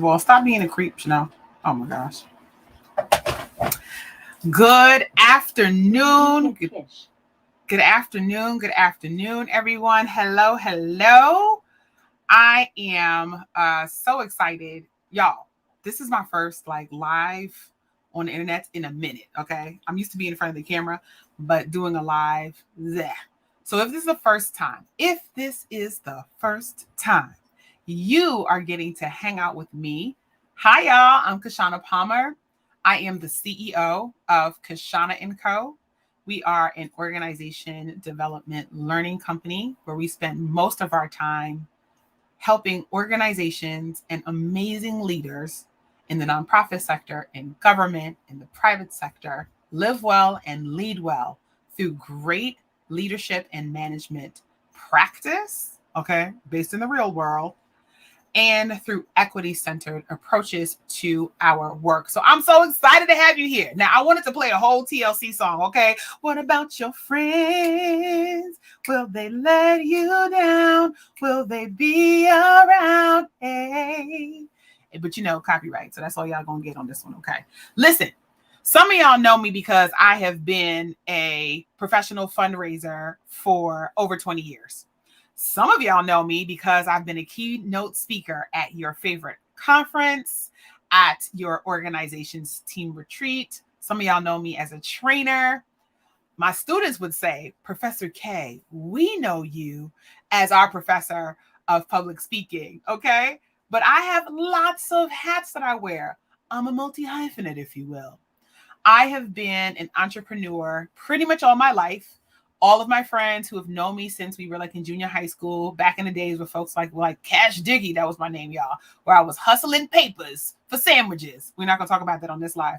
Well, stop being a creep, Oh my gosh. Good afternoon. Good afternoon. Good afternoon, everyone. Hello, hello. I am so excited. Y'all, this is my first live on the internet in a minute, okay? I'm used to being in front of the camera, but doing a live, bleh. So if this is the first time, you are getting to hang out with me. Hi, y'all. I'm Kishshana Palmer. I am the CEO of Kishshana & Co. We are an organization development learning company where we spend most of our time helping organizations and amazing leaders in the nonprofit sector, in government, in the private sector, live well and lead well through great leadership and management practice, okay, based in the real world, and through equity-centered approaches to our work. So I'm so excited to have you here. Now, I wanted to play a whole TLC song, okay? What about your friends? Will they let you down? Will they be around? Hey. But copyright. So that's all y'all gonna get on this one, okay? Listen, some of y'all know me because I have been a professional fundraiser for over 20 years. Some of y'all know me because I've been a keynote speaker at your favorite conference, at your organization's team retreat. Some of y'all know me as a trainer. My students would say, Professor K, we know you as our professor of public speaking, okay? But I have lots of hats that I wear. I'm a multi-hyphenate, if you will. I have been an entrepreneur pretty much all my life. All of my friends who have known me since we were in junior high school, back in the days with folks like Cash Diggy, that was my name, y'all, where I was hustling papers for sandwiches. We're not going to talk about that on this live.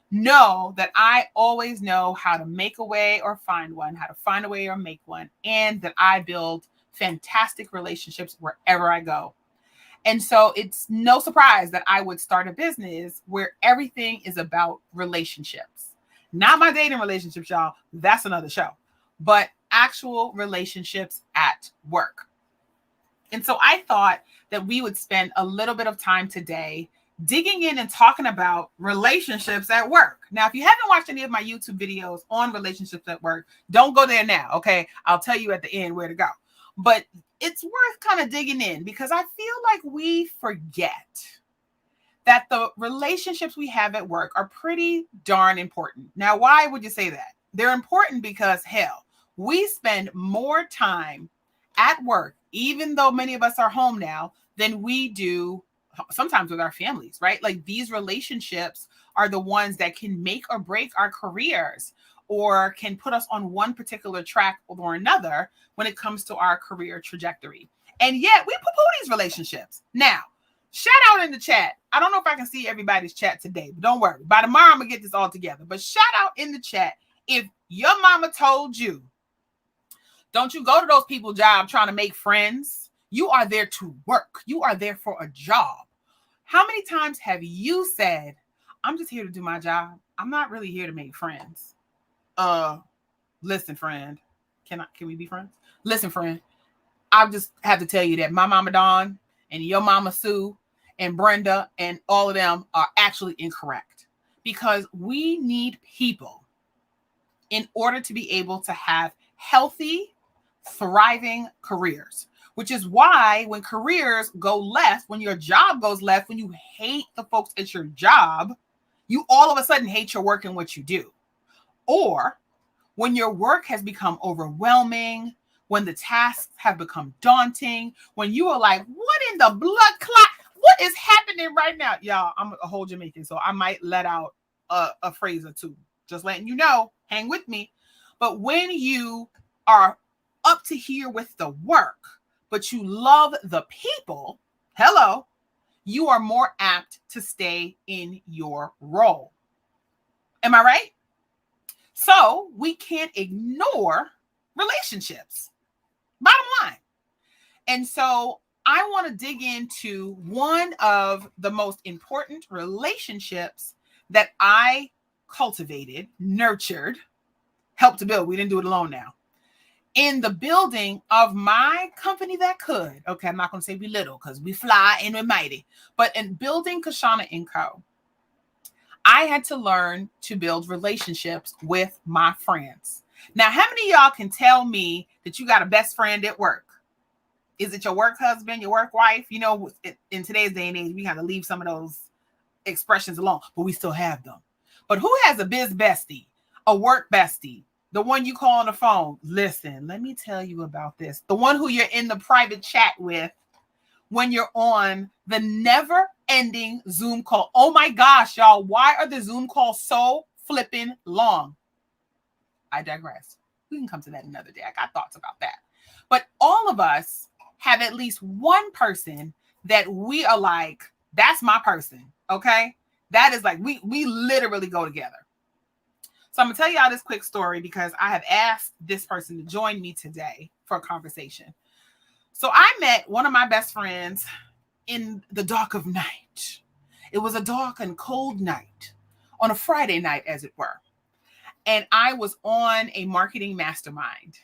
Know that I always know how to make a way or find one, how to find a way or make one, and that I build fantastic relationships wherever I go. And so it's no surprise that I would start a business where everything is about relationships. Not my dating relationships, y'all. That's another show. But actual relationships at work. And so I thought that we would spend a little bit of time today digging in and talking about relationships at work. Now, if you haven't watched any of my YouTube videos on relationships at work, don't go there now, okay? I'll tell you at the end where to go. But it's worth kind of digging in because I feel like we forget that the relationships we have at work are pretty darn important. Now, why would you say that? They're important because, hell, we spend more time at work, even though many of us are home now, than we do sometimes with our families, right? Like these relationships are the ones that can make or break our careers or can put us on one particular track or another when it comes to our career trajectory. And yet we poo-poo these relationships. Now, shout out in the chat. I don't know if I can see everybody's chat today, but don't worry. By tomorrow, I'm going to get this all together. But shout out in the chat if your mama told you, don't you go to those people's job trying to make friends. You are there to work. You are there for a job. How many times have you said, I'm just here to do my job. I'm not really here to make friends. Listen, friend. Can we be friends? Listen, friend. I just have to tell you that my mama Dawn and your mama Sue and Brenda and all of them are actually incorrect because we need people in order to be able to have healthy, thriving careers, which is why when careers go left, when your job goes left, when you hate the folks at your job, you all of a sudden hate your work and what you do. Or when your work has become overwhelming, when the tasks have become daunting, when you are like, what in the blood clot? What is happening right now? Y'all, I'm a whole Jamaican, so I might let out a phrase or two. Just letting you know, hang with me. But when you are up to here with the work, but you love the people, hello, you are more apt to stay in your role. Am I right? So we can't ignore relationships. Bottom line. And so I want to dig into one of the most important relationships that I cultivated, nurtured, helped to build. We didn't do it alone now. in the building of my company that could. Okay, I'm not going to say we little because we fly and we're mighty. But in building Kishshana & Co., I had to learn to build relationships with my friends. Now, how many of y'all can tell me that you got a best friend at work? Is it your work husband, your work wife? You know, in today's day and age, we have to leave some of those expressions alone, but we still have them. But who has a biz bestie, a work bestie, the one you call on the phone? Listen, let me tell you about this. The one who you're in the private chat with when you're on the never-ending Zoom call. Oh my gosh, y'all, why are the Zoom calls so flipping long? I digress. We can come to that another day. I got thoughts about that. But all of us have at least one person that we are like, that's my person, okay? That is like, we literally go together. So I'm going to tell y'all this quick story because I have asked this person to join me today for a conversation. So I met one of my best friends in the dark of night. It was a dark and cold night on a Friday night, as it were. And I was on a marketing mastermind.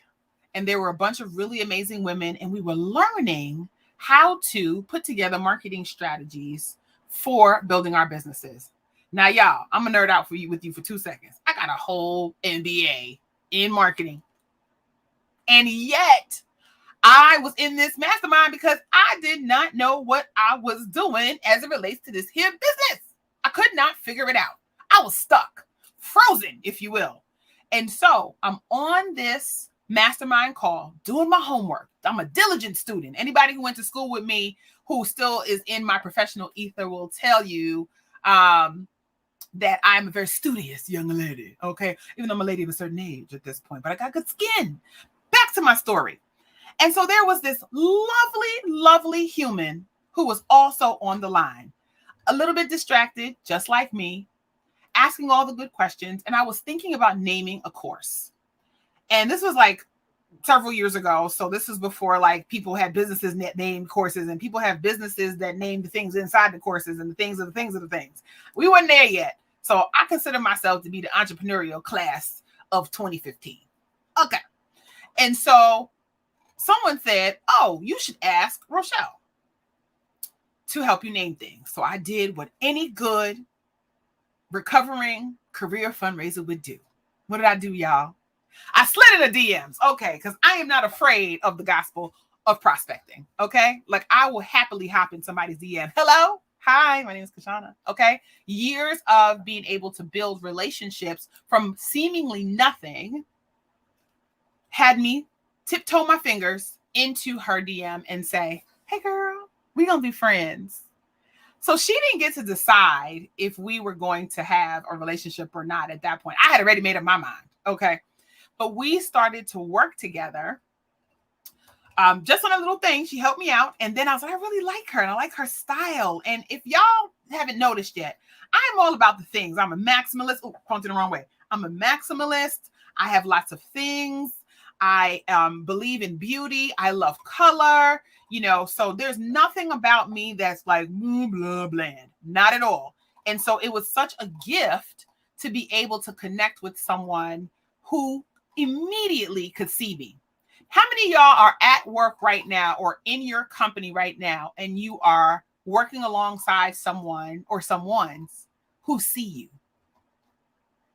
And there were a bunch of really amazing women, and we were learning how to put together marketing strategies for building our businesses. Now, y'all, I'm gonna nerd out with you for 2 seconds. I got a whole MBA in marketing. And yet I was in this mastermind because I did not know what I was doing as it relates to this here business. I could not figure it out. I was stuck, frozen, if you will. And so I'm on this mastermind call, doing my homework. I'm a diligent student. Anybody who went to school with me, who still is in my professional ether, will tell you that I'm a very studious young lady. Okay, even though I'm a lady of a certain age at this point, but I got good skin. Back to my story. And so there was this lovely, lovely human who was also on the line, a little bit distracted, just like me, asking all the good questions. And I was thinking about naming a course. And this was like several years ago. So this is before like people had businesses that named courses, and people have businesses that name the things inside the courses and the things of the things of the things. We weren't there yet. So I consider myself to be the entrepreneurial class of 2015. Okay. And so someone said, oh, you should ask Rochelle to help you name things. So I did what any good recovering career fundraiser would do. What did I do, y'all? I slid in the DMs, okay, because I am not afraid of the gospel of prospecting, okay? Like, I will happily hop in somebody's DM. Hello? Hi, my name is Kishshana, okay? Years of being able to build relationships from seemingly nothing had me tiptoe my fingers into her DM and say, hey, girl, we gonna be friends. So she didn't get to decide if we were going to have a relationship or not at that point. I had already made up my mind, okay? But we started to work together just on a little thing. She helped me out. And then I was like, I really like her. And I like her style. And if y'all haven't noticed yet, I'm all about the things. I'm a maximalist. Oh, pointed the wrong way. I'm a maximalist. I have lots of things. I believe in beauty. I love color. You know, so there's nothing about me that's like blah, bland. Not at all. And so it was such a gift to be able to connect with someone who immediately could see me. How many of y'all are at work right now or in your company right now and you are working alongside someone or someone's who see you?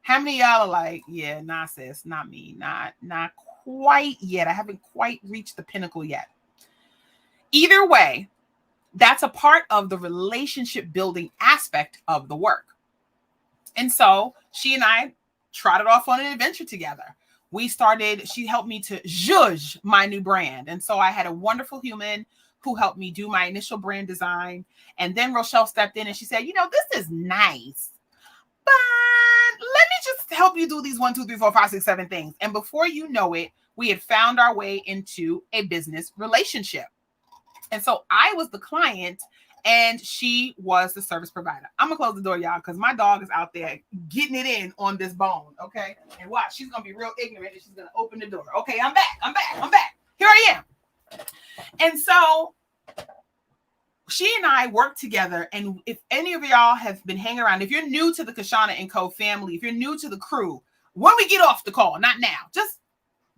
How many of y'all are like, yeah, nah, sis, not me, not quite yet. I haven't quite reached the pinnacle yet. Either way, that's a part of the relationship building aspect of the work. And so she and I trotted off on an adventure together. She helped me to judge my new brand. And so I had a wonderful human who helped me do my initial brand design. And then Rochelle stepped in and she said, you know, this is nice, but let me just help you do these 1, 2, 3, 4, 5, 6, 7 things. And before you know it, we had found our way into a business relationship. And so I was the client and she was the service provider. I'm gonna close the door, y'all, because my dog is out there getting it in on this bone, okay? And watch, she's gonna be real ignorant and she's gonna open the door. Okay, I'm back. Here I am. And so she and I worked together. And if any of y'all have been hanging around, if you're new to the Kishshana & Co. family, if you're new to the crew, when we get off the call, not now, just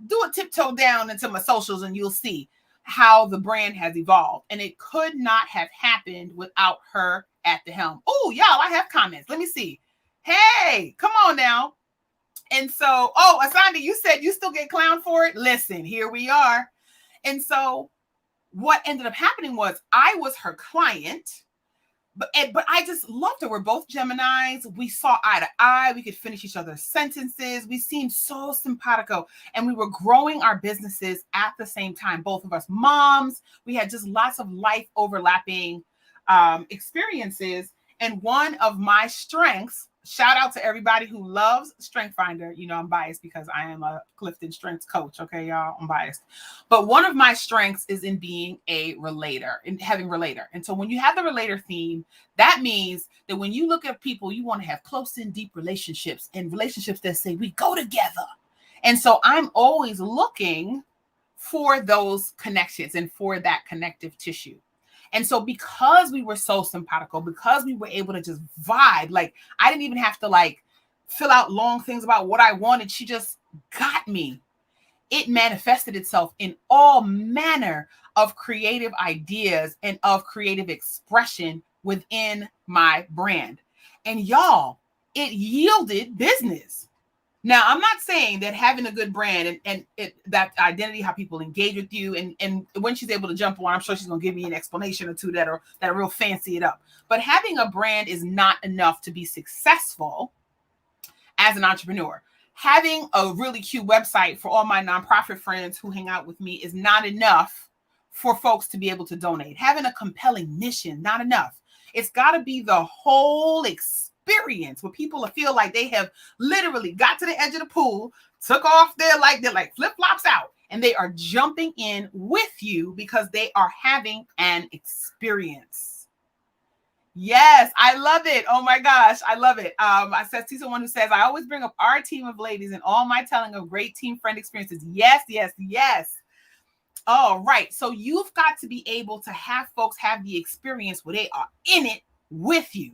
do a tiptoe down into my socials and you'll see how the brand has evolved. And it could not have happened without her at the helm. Oh, y'all, I have comments. Let me see. Hey, come on now. And so, Asanda, you said you still get clowned for it. Listen, here we are. And so what ended up happening was I was her client, but I just loved her. We're both Geminis. We saw eye to eye. We could finish each other's sentences. We seemed so simpatico, and we were growing our businesses at the same time. Both of us moms. We had just lots of life overlapping experiences. And one of my strengths, shout out to everybody who loves Strength Finder. You know, I'm biased because I am a Clifton Strengths coach. Okay, y'all, I'm biased. But one of my strengths is in being a relator, in having relator. And so when you have the relator theme, that means that when you look at people, you want to have close and deep relationships, and relationships that say we go together. And so I'm always looking for those connections and for that connective tissue. And so because we were so simpatico, because we were able to just vibe, like I didn't even have to like fill out long things about what I wanted. She just got me. It manifested itself in all manner of creative ideas and of creative expression within my brand. And y'all, it yielded business. Now, I'm not saying that having a good brand and that identity, how people engage with you, and when she's able to jump on, I'm sure she's going to give me an explanation or two that are real fancy it up. But having a brand is not enough to be successful as an entrepreneur. Having a really cute website for all my nonprofit friends who hang out with me is not enough for folks to be able to donate. Having a compelling mission, not enough. It's got to be the whole experience where people feel like they have literally got to the edge of the pool, took off their they're like flip-flops out, and they are jumping in with you because they are having an experience. Yes, I love it. Oh my gosh, I love it. I said to someone who says, I always bring up our team of ladies in all my telling of great team friend experiences. Yes, yes, yes. All right. So you've got to be able to have folks have the experience where they are in it with you.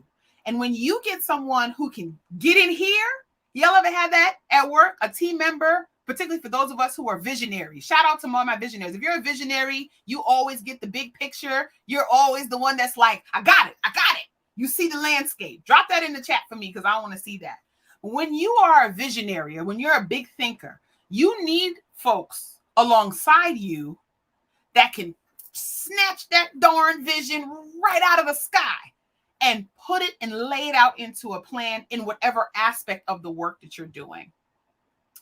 And when you get someone who can get in here, y'all ever had that at work? A team member, particularly for those of us who are visionaries. Shout out to all my visionaries. If you're a visionary, you always get the big picture. You're always the one that's like, I got it. I got it. You see the landscape. Drop that in the chat for me because I want to see that. When you are a visionary or when you're a big thinker, you need folks alongside you that can snatch that darn vision right out of the sky and put it and lay it out into a plan in whatever aspect of the work that you're doing.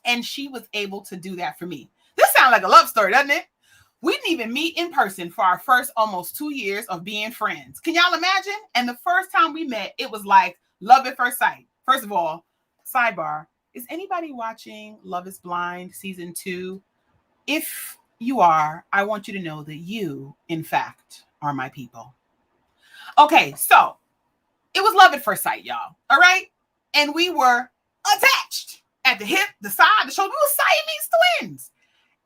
And she was able to do that for me. This sounds like a love story, doesn't it? We didn't even meet in person for our first almost 2 years of being friends. Can y'all imagine? And the first time we met, it was like love at first sight. First of all, sidebar, is anybody watching Love is Blind season 2? If you are, I want you to know that you, in fact, are my people. Okay, so it was love at first sight, y'all. All right? And we were attached at the hip, the side, the shoulder. We were Siamese twins.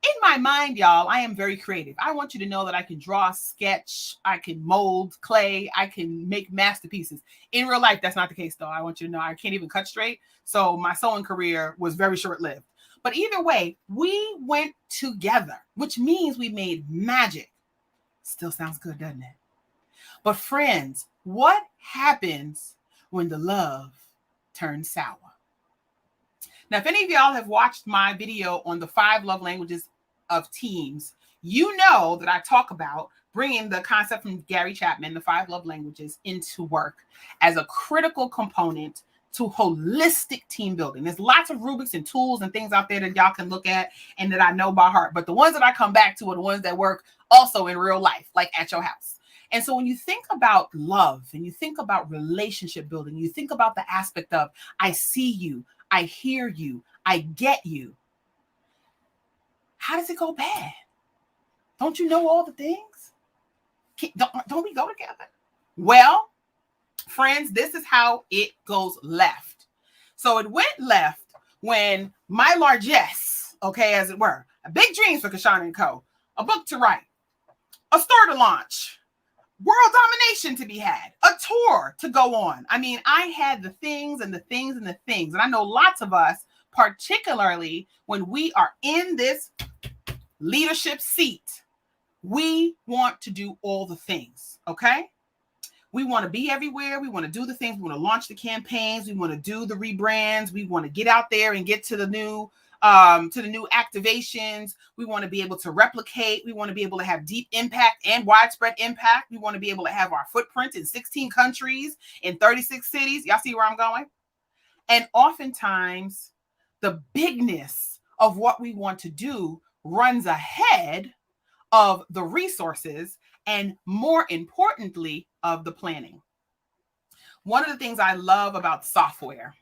In my mind, y'all, I am very creative. I want you to know that I can draw, sketch, I can mold clay, I can make masterpieces. In real life, that's not the case, though. I want you to know I can't even cut straight. So my sewing career was very short-lived. But either way, we went together, which means we made magic. Still sounds good, doesn't it? But friends, what happens when the love turns sour? Now, if any of y'all have watched my video on the 5 love languages of teams, you know that I talk about bringing the concept from Gary Chapman, the 5 love languages, into work as a critical component to holistic team building. There's lots of rubrics and tools and things out there that y'all can look at and that I know by heart. But the ones that I come back to are the ones that work also in real life, like at your house. And so when you think about love and you think about relationship building, you think about the aspect of I see you, I hear you, I get you. How does it go bad? Don't you know all the things? Don't we go together? Well, friends, this is how it goes left. So it went left when my largesse, okay, as it were, big dreams for Kishshana & Co., a book to write, a store to launch, world domination to be had, a tour to go on. I mean, I had the things and the things and the things. And I know lots of us particularly when we are in this leadership seat. We want to do all the things, okay? We want to be everywhere. We want to do the things. We want to launch the campaigns. We want to do the rebrands. We want to get out there and get to the new activations. We want to be able to replicate. We want to be able to have deep impact and widespread impact. We want to be able to have our footprint in 16 countries, in 36 cities. Y'all see where I'm going? And oftentimes, the bigness of what we want to do runs ahead of the resources and, more importantly, of the planning. One of the things I love about software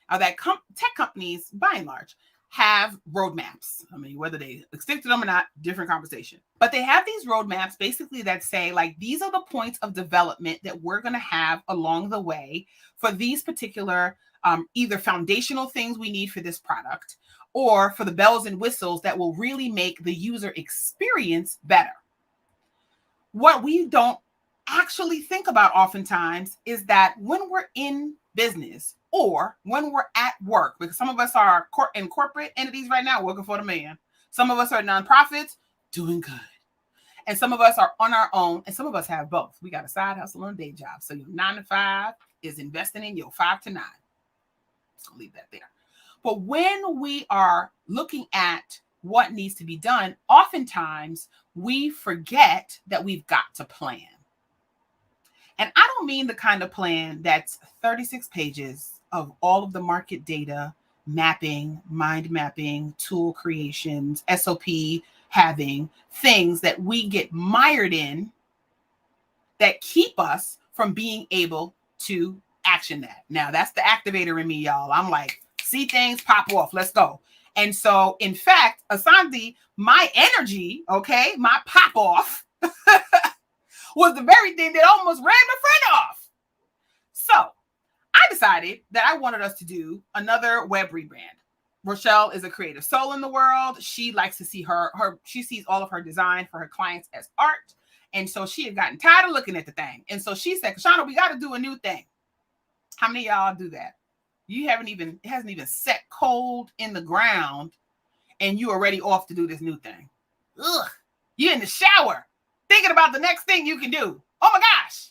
are that tech companies, by and large, have roadmaps. I mean, whether they stick to them or not, different conversation. But they have these roadmaps basically that say, like, these are the points of development that we're going to have along the way for these particular either foundational things we need for this product, or for the bells and whistles that will really make the user experience better. What we don't actually think about oftentimes is that when we're in business or when we're at work, because some of us are in corporate entities right now working for the man, some of us are nonprofits doing good, and some of us are on our own, and some of us have both. We got a side hustle and a day job. So your 9 to 5 is investing in your 5 to 9. Let's leave that there. But when we are looking at what needs to be done, oftentimes we forget that we've got to plan. And I don't mean the kind of plan that's 36 pages of all of the market data, mapping, mind mapping, tool creations, SOP having, things that we get mired in that keep us from being able to action that. Now, that's the activator in me, y'all. I'm like, see things pop off. Let's go. And so, in fact, Asante, my energy, okay, my pop off was the very thing that almost ran my friend off. So I decided that I wanted us to do another web rebrand. Rochelle is a creative soul in the world. She likes to see she sees all of her design for her clients as art. And so she had gotten tired of looking at the thing. And so she said, Kishshana, we got to do a new thing. How many of y'all do that? It hasn't even set cold in the ground and you already off to do this new thing. Ugh, you're in the shower thinking about the next thing you can do. Oh my gosh.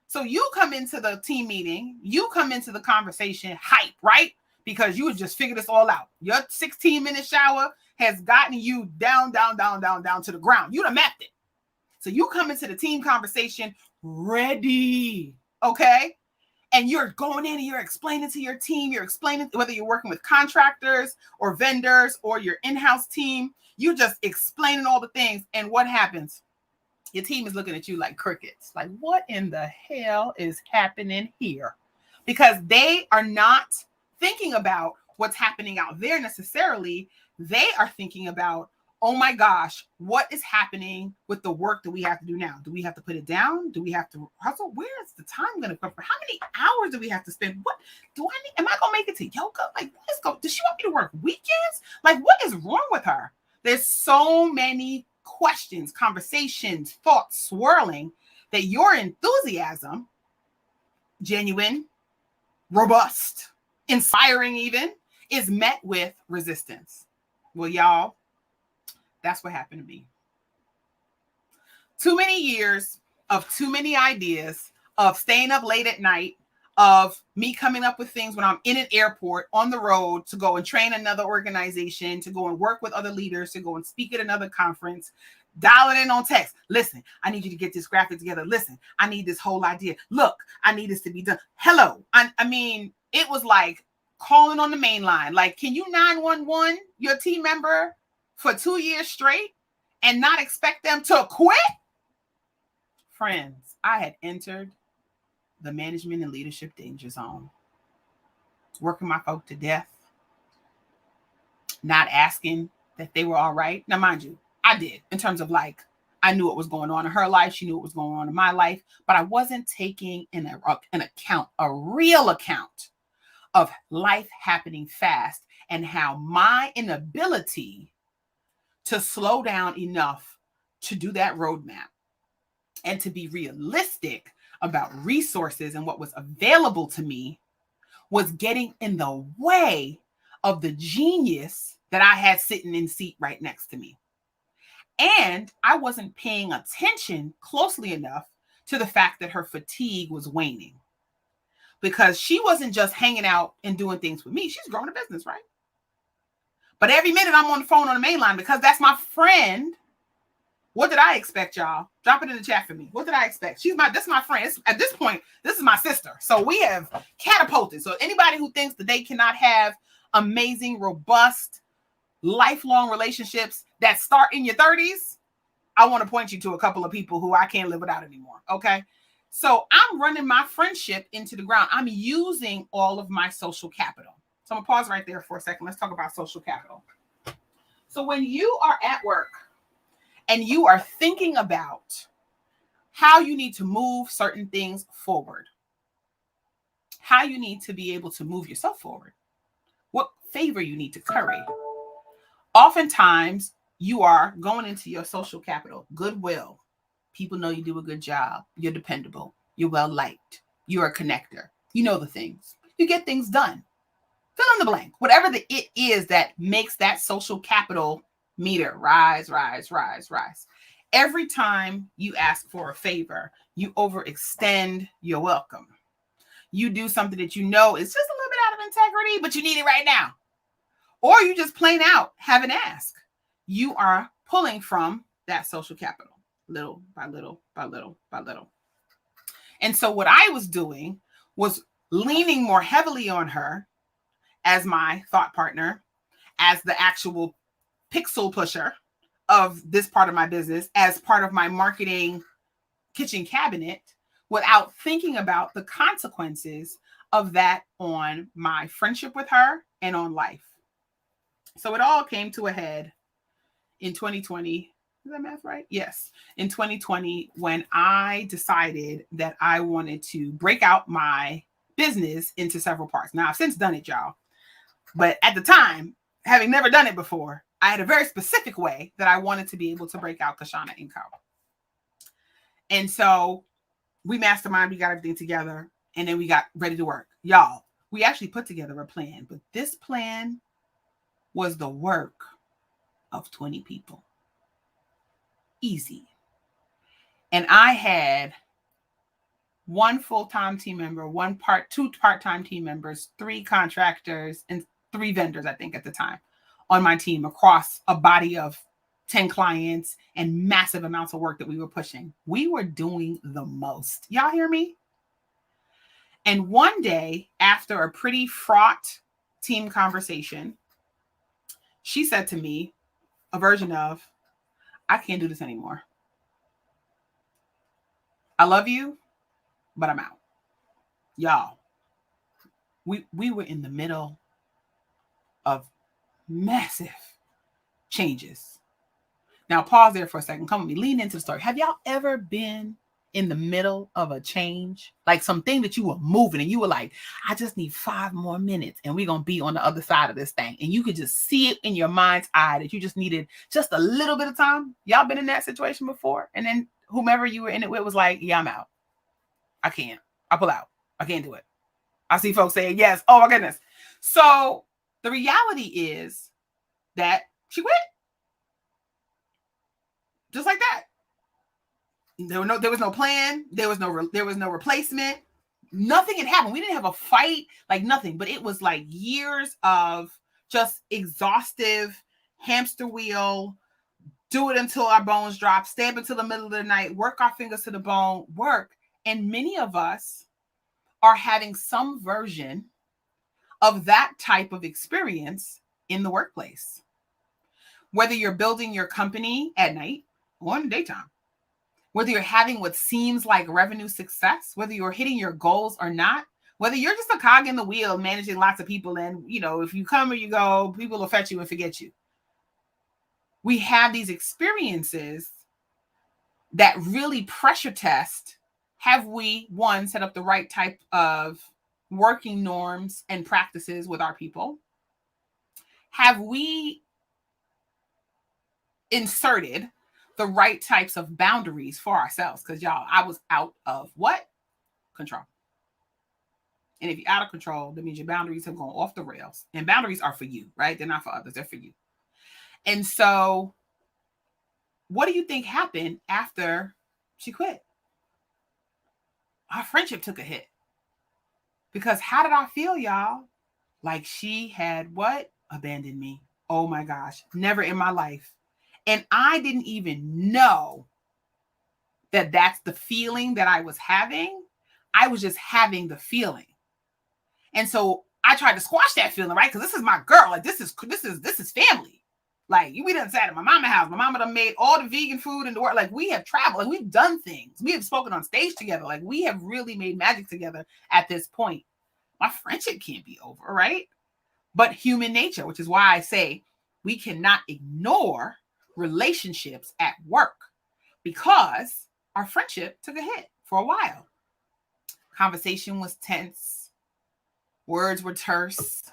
So you come into the team meeting, you come into the conversation hype, right? Because you had just figured this all out. Your 16-minute shower has gotten you down to the ground. You done mapped it. So you come into the team conversation ready, okay? And you're going in and you're explaining to your team, you're explaining whether you're working with contractors or vendors or your in-house team, you're just explaining all the things. And what happens? Your team is looking at you like crickets. Like, what in the hell is happening here? Because they are not thinking about what's happening out there necessarily. They are thinking about, oh my gosh, what is happening with the work that we have to do now? Do we have to put it down? Do we have to hustle? Where is the time going to come from? How many hours do we have to spend? What do I need? Am I going to make it to yoga? Like, does she want me to work weekends? Like, what is wrong with her? There's so many questions, conversations, thoughts swirling that your enthusiasm, genuine, robust, inspiring even, is met with resistance. Well, y'all, that's what happened to me. Too many years of too many ideas, of staying up late at night, of me coming up with things when I'm in an airport, on the road, to go and train another organization, to go and work with other leaders, to go and speak at another conference, dialing in on text. Listen, I need you to get this graphic together. Listen, I need this whole idea. Look, I need this to be done. Hello. I mean, it was like calling on the main line. Like, can you 911 your team member for 2 years straight and not expect them to quit? Friends, I had entered the management and leadership danger zone, working my folk to death, not asking that they were all right. Now, mind you, I did, in terms of, like, I knew what was going on in her life. She knew what was going on in my life, but I wasn't taking an account, a real account of life happening fast and how my inability to slow down enough to do that roadmap and to be realistic about resources and what was available to me was getting in the way of the genius that I had sitting in seat right next to me. And I wasn't paying attention closely enough to the fact that her fatigue was waning. Because she wasn't just hanging out and doing things with me. She's growing a business, right? But every minute I'm on the phone on the main line because that's my friend. What did I expect, y'all? Drop it in the chat for me. What did I expect? This is my friend. At this point, this is my sister. So we have catapulted. So anybody who thinks that they cannot have amazing, robust, lifelong relationships that start in your 30s, I want to point you to a couple of people who I can't live without anymore. Okay. So I'm running my friendship into the ground. I'm using all of my social capital. So I'm going to pause right there for a second. Let's talk about social capital. So when you are at work and you are thinking about how you need to move certain things forward, how you need to be able to move yourself forward, what favor you need to curry, oftentimes you are going into your social capital, goodwill. People know you do a good job. You're dependable. You're well liked. You're a connector. You know the things. You get things done. Fill in the blank. Whatever the it is that makes that social capital meter rise, rise, rise, rise. Every time you ask for a favor, you overextend your welcome. You do something that you know is just a little bit out of integrity, but you need it right now. Or you just plain out have an ask. You are pulling from that social capital. Little by little by little by little. And so what I was doing was leaning more heavily on her as my thought partner, as the actual pixel pusher of this part of my business, as part of my marketing kitchen cabinet, without thinking about the consequences of that on my friendship with her and on life. So it all came to a head in 2020. Is that math right? Yes. In 2020, when I decided that I wanted to break out my business into several parts. Now, I've since done it, y'all. But at the time, having never done it before, I had a very specific way that I wanted to be able to break out Kishshana & Co. And so we mastermind, we got everything together, and then we got ready to work. Y'all, we actually put together a plan, but this plan was the work of 20 people. Easy. And I had one full-time team member, two part-time team members, 3 contractors, and 3 vendors, I think, at the time on my team across a body of 10 clients and massive amounts of work that we were pushing. We were doing the most. Y'all hear me? And one day, after a pretty fraught team conversation, she said to me a version of, I can't do this anymore. I love you, but I'm out. Y'all, we were in the middle of massive changes. Now, pause there for a second. Come with me. Lean into the story. Have y'all ever been in the middle of a change? Like something that you were moving and you were like, I just need 5 more minutes and we're going to be on the other side of this thing. And you could just see it in your mind's eye that you just needed just a little bit of time. Y'all been in that situation before? And then whomever you were in it with was like, yeah, I'm out. I can't. I pull out. I can't do it. I see folks saying yes. Oh my goodness. So the reality is that she quit. Just like that. There was no plan. There was no replacement. Nothing had happened. We didn't have a fight, like nothing, but it was like years of just exhaustive hamster wheel, do it until our bones drop, stay up until the middle of the night, work our fingers to the bone, work. And many of us are having some version of that type of experience in the workplace. Whether you're building your company at night or in the daytime, whether you're having what seems like revenue success, whether you're hitting your goals or not, whether you're just a cog in the wheel managing lots of people, and if you come or you go, people will fetch you and forget you. We have these experiences that really pressure test, have we, one, set up the right type of working norms and practices with our people? Have we inserted the right types of boundaries for ourselves? Because y'all, I was out of what? Control. And if you're out of control, that means your boundaries have gone off the rails. And boundaries are for you, right? They're not for others, they're for you. And so, what do you think happened after she quit? Our friendship took a hit. Because how did I feel, y'all? Like she had what? Abandoned me. Oh my gosh. Never in my life. And I didn't even know that that's the feeling that I was having. I was just having the feeling. And so I tried to squash that feeling, right? Because this is my girl. Like this is family. Like we done sat at my mama's house. My mama done made all the vegan food in the world. Like we have traveled. Like we've done things. We have spoken on stage together. Like we have really made magic together at this point. My friendship can't be over, right? But human nature, which is why I say we cannot ignore relationships at work because our friendship took a hit for a while. Conversation was tense. Words were terse.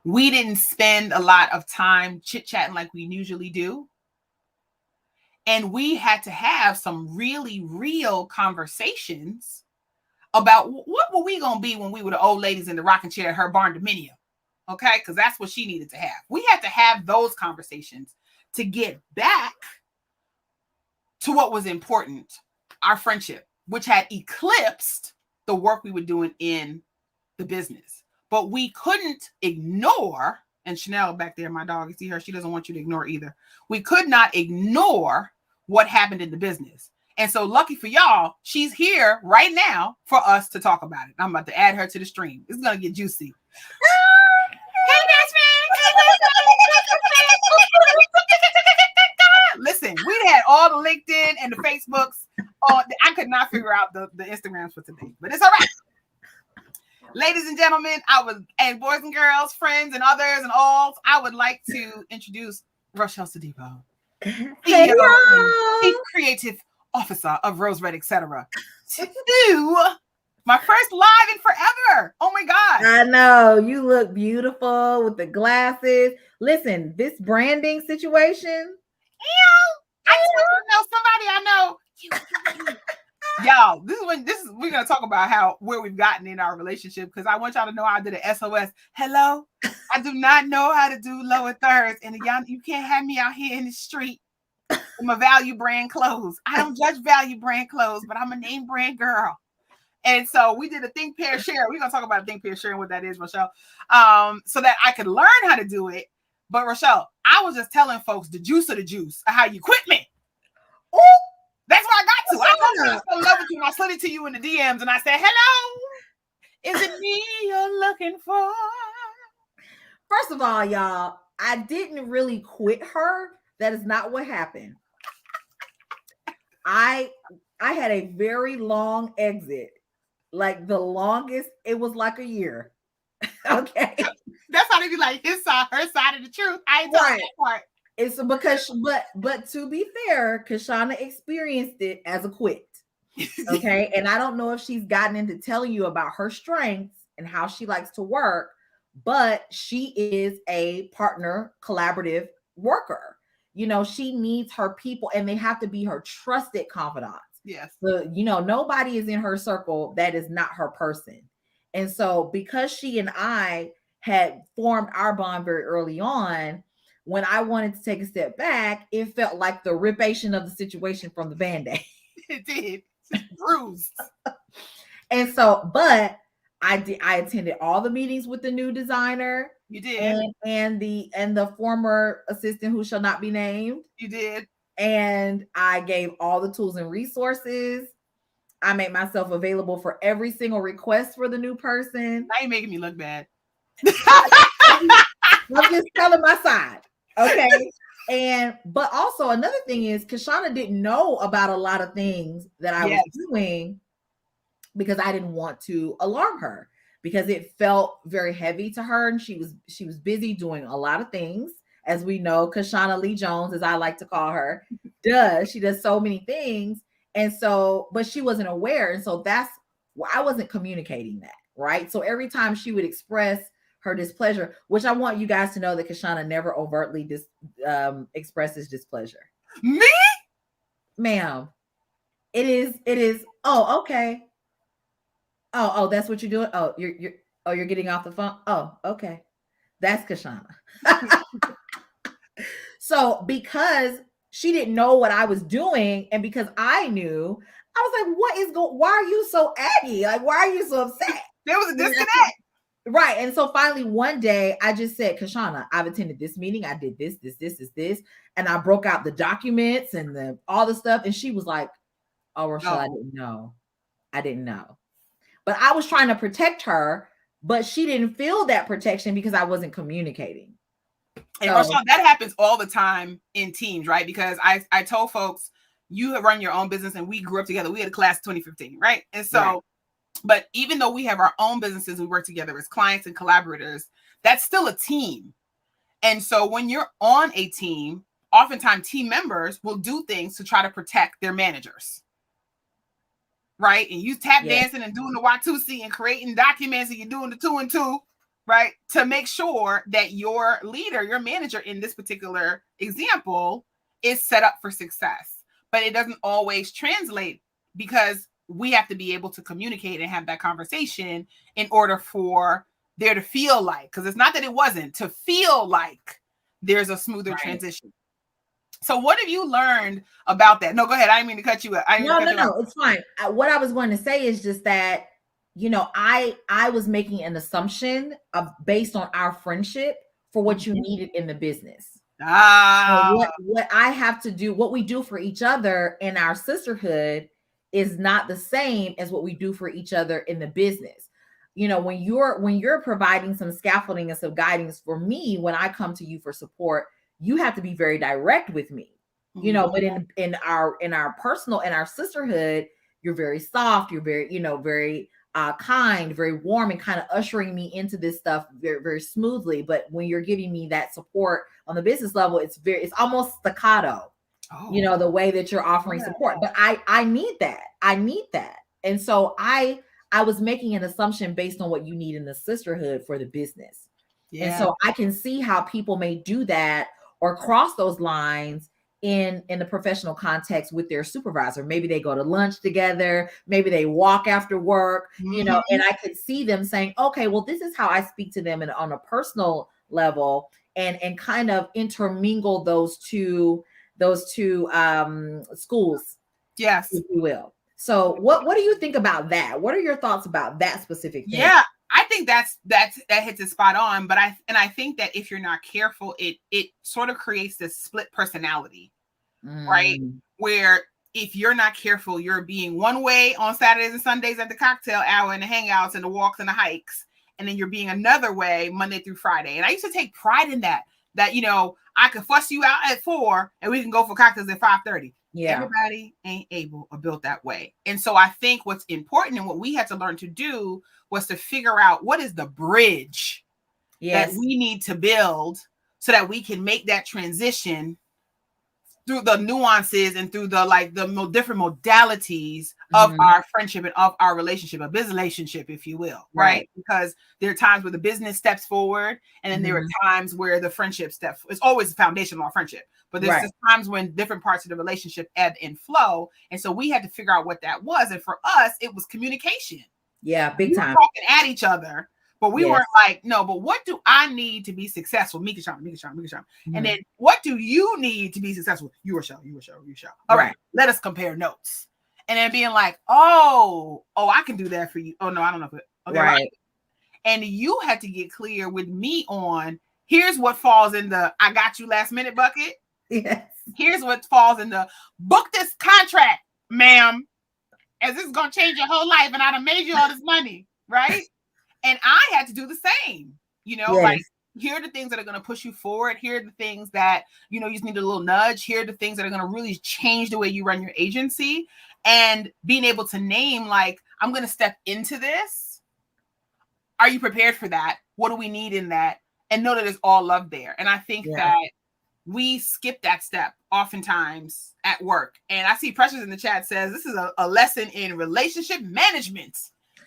We didn't spend a lot of time chit-chatting like we usually do. And we had to have some really real conversations about what were we going to be when we were the old ladies in the rocking chair at her barn dominium. Okay? Because that's what she needed to have. We had to have those conversations to get back to what was important, our friendship, which had eclipsed the work we were doing in the business. But we couldn't ignore, and Chanel back there, my dog, you see her, she doesn't want you to ignore either. We could not ignore what happened in the business. And so lucky for y'all, she's here right now for us to talk about it. I'm about to add her to the stream. It's going to get juicy. Hey, best friend. Listen, we had all the LinkedIn and the Facebooks. I could not figure out the Instagrams for today, but it's all right. Ladies and gentlemen, and boys and girls, friends and others and all, I would like to introduce Rochelle Sadipo, CEO and Chief Creative Officer of Rose Red, etc. to my first live in forever. Oh my God. I know. You look beautiful with the glasses. Listen, this branding situation. I just want you to know somebody I know. Y'all, we're gonna talk about where we've gotten in our relationship because I want y'all to know I did an SOS. Hello, I do not know how to do lower thirds, and y'all, you can't have me out here in the street with my value brand clothes. I don't judge value brand clothes, but I'm a name brand girl. And so we did a think, pair, share. We're gonna talk about think, pair, share and what that is, Rochelle, so that I could learn how to do it. But Rochelle, I was just telling folks the juice of how you quit me. Ooh. That's what I got to. I was in love with you and I slid it to you in the DMs and I said, hello, is it me you're looking for? First of all, y'all, I didn't really quit her. That is not what happened. I had a very long exit. Like the longest, it was like a year. Okay. That's how they be like, her side of the truth. I ain't talking that part. It's because, but to be fair, Kishshana experienced it as a quit. Okay. And I don't know if she's gotten into telling you about her strengths and how she likes to work, but she is a partner, collaborative worker. You know, she needs her people and they have to be her trusted confidants. Yes. So, you know, nobody is in her circle that is not her person. And so because she and I had formed our bond very early on, when I wanted to take a step back, it felt like the ripation of the situation from the Band-Aid. It did. Bruised. And so, but I attended all the meetings with the new designer. You did. And the former assistant who shall not be named. You did. And I gave all the tools and resources. I made myself available for every single request for the new person. Now you're making me look bad. I'm just telling my side. Okay. But also another thing is Kishshana didn't know about a lot of things that I was doing because I didn't want to alarm her because it felt very heavy to her. And she was busy doing a lot of things. As we know, Kishshana Lee Jones, as I like to call her, she does so many things. And so, but she wasn't aware. And so that's why I wasn't communicating that. Right. So every time she would express her displeasure, which I want you guys to know that Kishshana never overtly expresses displeasure. Me? Ma'am. It is. Oh, okay. Oh, that's what you're doing. Oh, you're getting off the phone. Oh, okay. That's Kishshana. So because she didn't know what I was doing, and because I knew, I was like, "What is going? Why are you so aggy? Like, why are you so upset?" There was a disconnect. Right. And so finally one day I just said, Kishshana, I've attended this meeting. I did this. And I broke out the documents and all the stuff. And she was like, oh, Rochelle, I didn't know. I didn't know. But I was trying to protect her, but she didn't feel that protection because I wasn't communicating. And so, Rochelle, that happens all the time in teams, right? Because I told folks, you have run your own business and we grew up together. We had a class of 2015, right? And so, right. But even though we have our own businesses, we work together as clients and collaborators, that's still a team. And so when you're on a team, oftentimes team members will do things to try to protect their managers. Right? And you tap dancing and doing the Watusi and creating documents and you're doing the 2 and 2, right? To make sure that your leader, your manager in this particular example is set up for success. But it doesn't always translate because we have to be able to communicate and have that conversation in order for there to feel like, because it's not that it wasn't, to feel like there's a smoother transition. So what have you learned about that? No, go ahead. I didn't mean to cut you up. No, it's fine. What I was going to say is just that, you know, I was making an assumption based on our friendship for what you needed in the business. What I have to do, what we do for each other in our sisterhood is not the same as what we do for each other in the business. You know, when you're providing some scaffolding and some guidance for me, when I come to you for support, you have to be very direct with me, you know, but in our personal, in our sisterhood, you're very soft, you're very, you know, very kind, very warm, and kind of ushering me into this stuff very, very smoothly. But when you're giving me that support on the business level, it's almost staccato, you know, the way that you're offering support. But I need that. And so I was making an assumption based on what you need in the sisterhood for the business. And so I can see how people may do that or cross those lines in the professional context with their supervisor. Maybe they go to lunch together, maybe they walk after work, you know, and I could see them saying, okay, well, this is how I speak to them and on a personal level, and kind of intermingle those two schools, yes, if you will. So what do you think about that? What are your thoughts about that specific thing? Yeah, I think that hits it spot on. But I think that if you're not careful, it sort of creates this split personality, right? Where if you're not careful, you're being one way on Saturdays and Sundays at the cocktail hour and the hangouts and the walks and the hikes, and then you're being another way Monday through Friday. And I used to take pride in that, you know, I could fuss you out at 4 and we can go for cocktails at 5:30. Yeah. Everybody ain't able or built that way. And so I think what's important and what we had to learn to do was to figure out what is the bridge that we need to build so that we can make that transition through the nuances and through the different modalities of our friendship and of our relationship, a business relationship, if you will, right? Because there are times where the business steps forward, and then there are times where the friendship steps. It's always the foundation of our friendship, but there's just times when different parts of the relationship ebb and flow, and so we had to figure out what that was. And for us, it was communication. Yeah, big time. Talking at each other. But we weren't like, no, but what do I need to be successful? Kishshana. And then what do you need to be successful? You or show. All right. Let us compare notes. And then being like, oh, I can do that for you. Oh, no, I don't know. Okay, right. And you had to get clear with me on, here's what falls in the I got you last minute bucket. Yes. Here's what falls in the book this contract, ma'am, as this is going to change your whole life. And I done made you all this money, right? And I had to do the same, you know, like, here are the things that are going to push you forward. Here are the things that, you know, you just need a little nudge. Here are the things that are going to really change the way you run your agency, and being able to name, like, I'm going to step into this. Are you prepared for that? What do we need in that? And know that it's all love there. And I think that we skip that step oftentimes at work. And I see Precious in the chat says, this is a lesson in relationship management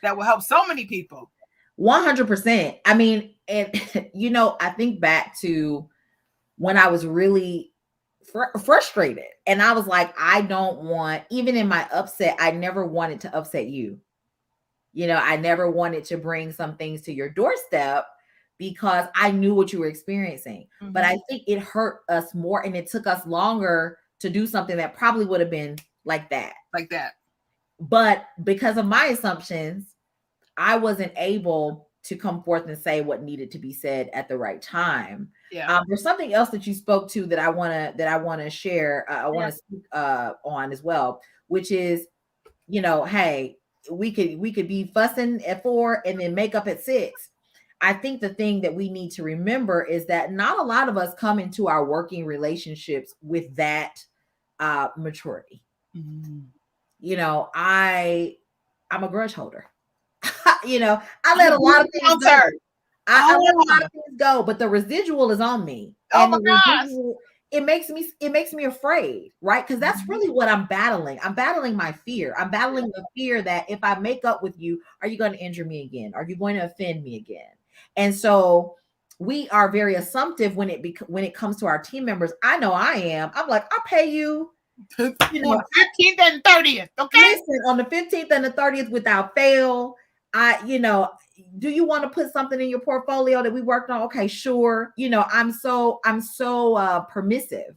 that will help so many people. 100%. I mean, and you know, I think back to when I was really frustrated, and I was like, I don't want, even in my upset, I never wanted to upset you. I never wanted to bring some things to your doorstep because I knew what you were experiencing. Mm-hmm. But I think it hurt us more, and it took us longer to do something that probably would have been like that. But because of my assumptions, I wasn't able to come forth and say what needed to be said at the right time. Yeah. There's something else that you spoke to that I want to share. I want to speak on as well, which is, hey, we could be fussing at 4 and then make up at 6. I think the thing that we need to remember is that not a lot of us come into our working relationships with that maturity. Mm-hmm. I'm a grudge holder. I let a lot of things go. I let a lot of things go, but the residual is on me. And the residual, it makes me afraid, right? Because that's really what I'm battling. I'm battling my fear. I'm battling the fear that if I make up with you, are you going to injure me again? Are you going to offend me again? And so we are very assumptive when it comes to our team members. I know I am. I'm like, I'll pay you. On the 15th and 30th. Okay. Listen, on the 15th and the 30th without fail. Do you want to put something in your portfolio that we worked on? Okay, sure. I'm so permissive.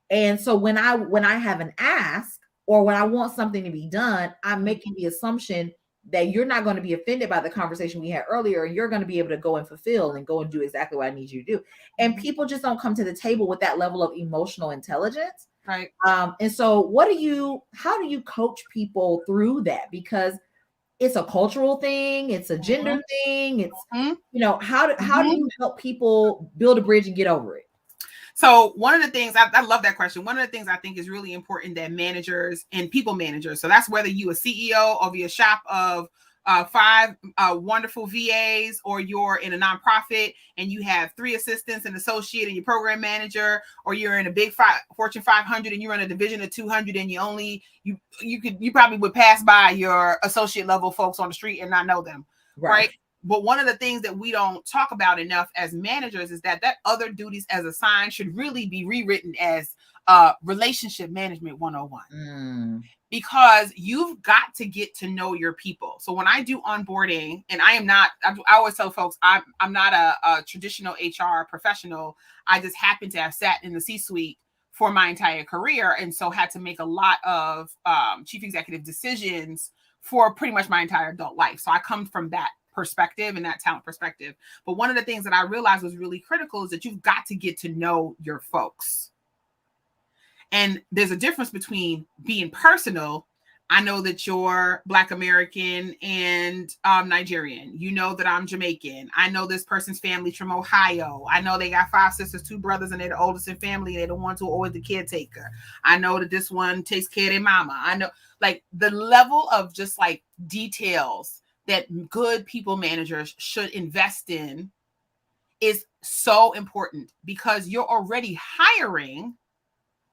And so when I have an ask or when I want something to be done, I'm making the assumption that you're not going to be offended by the conversation we had earlier, and you're going to be able to go and fulfill and go and do exactly what I need you to do. And people just don't come to the table with that level of emotional intelligence. Right. And so how do you coach people through that? Because it's a cultural thing, it's a gender thing, it's how do you help people build a bridge and get over it? So one of the things, I love that question. One of the things I think is really important that managers and people managers, so that's whether you a CEO of your shop of 5 wonderful VAs, or you're in a nonprofit and you have 3 assistants, an associate, and your program manager, or you're in a big Fortune 500 and you're in a division of 200 and you probably would pass by your associate level folks on the street and not know them, right? But one of the things that we don't talk about enough as managers is that other duties as assigned should really be rewritten as relationship management 101. Because you've got to get to know your people. So when I do onboarding, and I always tell folks, I'm not a traditional HR professional. I just happen to have sat in the C-suite for my entire career. And so had to make a lot of chief executive decisions for pretty much my entire adult life. So I come from that perspective and that talent perspective. But one of the things that I realized was really critical is that you've got to get to know your folks. And there's a difference between being personal. I know that you're Black American and Nigerian. You know that I'm Jamaican. I know this person's family from Ohio. I know they got 5 sisters, 2 brothers, and they're the oldest in family. They're the ones who are always the caretaker. I know that this one takes care of their mama. I know, like, the level of just like details that good people managers should invest in is so important, because you're already hiring